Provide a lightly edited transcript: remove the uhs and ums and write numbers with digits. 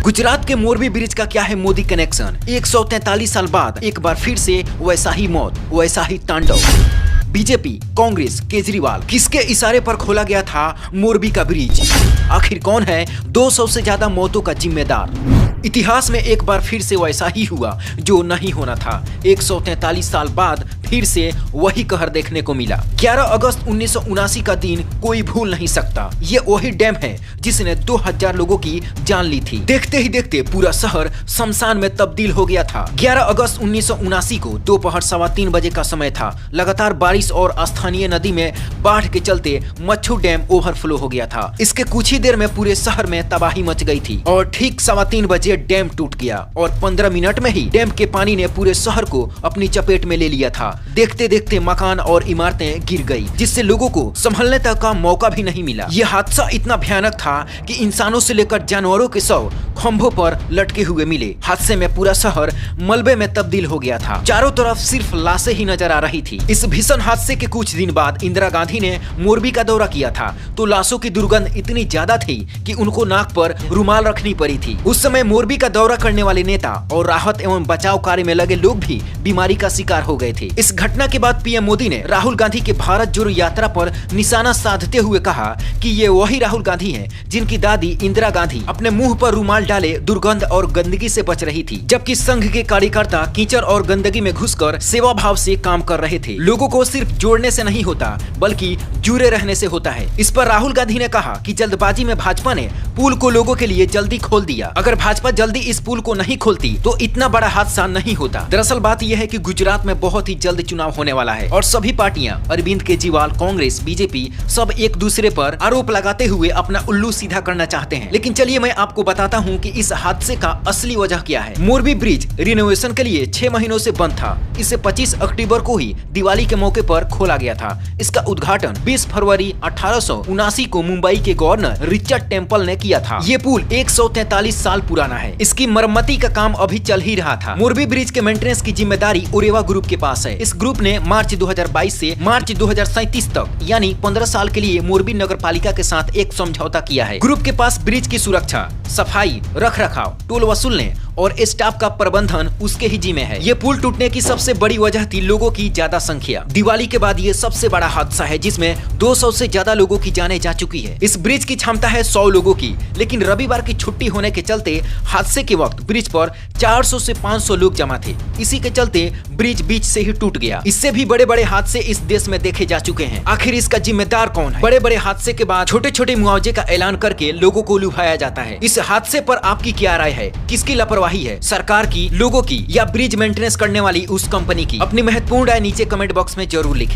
गुजरात के मोरबी ब्रिज का क्या है मोदी कनेक्शन। 143 साल बाद एक बार फिर से वैसा ही मौत, वैसा ही तांडव। बीजेपी, कांग्रेस, केजरीवाल, किसके इशारे पर खोला गया था मोरबी का ब्रिज? आखिर कौन है 200 से ज्यादा मौतों का जिम्मेदार? इतिहास में एक बार फिर से वैसा ही हुआ जो नहीं होना था। 143 साल बाद फिर से वही कहर देखने को मिला। 11 अगस्त 1979 का दिन कोई भूल नहीं सकता। ये वही डैम है जिसने 2000 लोगों की जान ली थी। देखते ही देखते पूरा शहर शमशान में तब्दील हो गया था। 11 अगस्त 1979 को दोपहर 3:15 बजे का समय था। लगातार बारिश और स्थानीय नदी में बाढ़ के चलते मच्छू डैम ओवरफ्लो हो गया था। इसके कुछ ही देर में पूरे शहर में तबाही मच गई थी और ठीक 3:15 बजे डैम टूट गया और 15 मिनट में ही डैम के पानी ने पूरे शहर को अपनी चपेट में ले लिया था। देखते देखते मकान और इमारतें गिर गई, जिससे लोगों को संभलने तक का मौका भी नहीं मिला। यह हादसा इतना भयानक था कि इंसानों से लेकर जानवरों के शव खंभों पर लटके हुए मिले। हादसे में पूरा शहर मलबे में तब्दील हो गया था। चारों तरफ सिर्फ लाशें ही नजर आ रही थी। इस भीषण हादसे के कुछ दिन बाद इंदिरा गांधी ने मोरबी का दौरा किया था, तो लाशों की दुर्गंध इतनी ज्यादा थी कि उनको नाक पर रुमाल रखनी पड़ी थी। उस समय मोरबी का दौरा करने वाले नेता और राहत एवं बचाव कार्य में लगे लोग भी बीमारी का शिकार हो गए थे। इस घटना के बाद पीएम मोदी ने राहुल गांधी के भारत जोड़ो यात्रा पर निशाना साधते हुए कहा कि ये वही राहुल गांधी हैं जिनकी दादी इंदिरा गांधी अपने मुंह पर रुमाल डाले दुर्गंध और गंदगी से बच रही थी, जबकि संघ के कार्यकर्ता कीचड़ और गंदगी में घुसकर सेवा भाव से काम कर रहे थे। लोगों को सिर्फ जोड़ने से नहीं होता बल्कि जुड़े रहने से होता है। इस पर राहुल गांधी ने कहा कि जल्दबाजी में भाजपा ने पुल को लोगों के लिए जल्दी खोल दिया। अगर भाजपा जल्दी इस पुल को नहीं खोलती तो इतना बड़ा हादसा नहीं होता। दरअसल बात यह है कि गुजरात में बहुत ही जल्द चुनाव होने वाला है और सभी पार्टियां अरविंद केजरीवाल, कांग्रेस, बीजेपी सब एक दूसरे पर आरोप लगाते हुए अपना उल्लू सीधा करना चाहते हैं। लेकिन चलिए मैं आपको बताता हूं कि इस हादसे का असली वजह क्या है। मोरबी ब्रिज रिनोवेशन के लिए 6 महीनों से बंद था। इसे 25 अक्टूबर को ही दिवाली के मौके पर खोला गया था। इसका उद्घाटन 20 फरवरी 1879 को मुंबई के गवर्नर रिचर्ड टेम्पल ने किया था। ये पुल 143 साल पुराना है। इसकी मरम्मती का काम अभी चल ही रहा था। मोरबी ब्रिज के मेंटेनेंस की जिम्मेदारी ओरेवा ग्रुप के पास है। इस ग्रुप ने मार्च 2022 से मार्च 2037 तक यानी 15 साल के लिए मोरबी नगर पालिका के साथ एक समझौता किया है। ग्रुप के पास ब्रिज की सुरक्षा, सफाई, रख रखाव, टोल वसूलने और स्टाफ का प्रबंधन उसके ही जिम्मे है। ये पुल टूटने की सबसे बड़ी वजह थी लोगों की ज्यादा संख्या। दिवाली के बाद ये सबसे बड़ा हादसा है जिसमें 200 से ज्यादा लोगों की जानें जा चुकी है। इस ब्रिज की क्षमता है 100 लोगों की, लेकिन रविवार की छुट्टी होने के चलते हादसे के वक्त ब्रिज पर 400 से 500 लोग जमा थे। इसी के चलते ब्रिज बीच से ही टूट गया। इससे भी बड़े बड़े हादसे इस देश में देखे जा चुके हैं। आखिर इसका जिम्मेदार कौन है? बड़े बड़े हादसे के बाद छोटे छोटे मुआवजे का ऐलान करके लोगों को लुभाया जाता है। इस हादसे पर आपकी क्या राय है? किसकी लापरवाही है, सरकार की, लोगों की या ब्रिज मेंटेनेंस करने वाली उस कंपनी की? अपनी महत्वपूर्ण राय नीचे कमेंट बॉक्स में जरूर लिखें।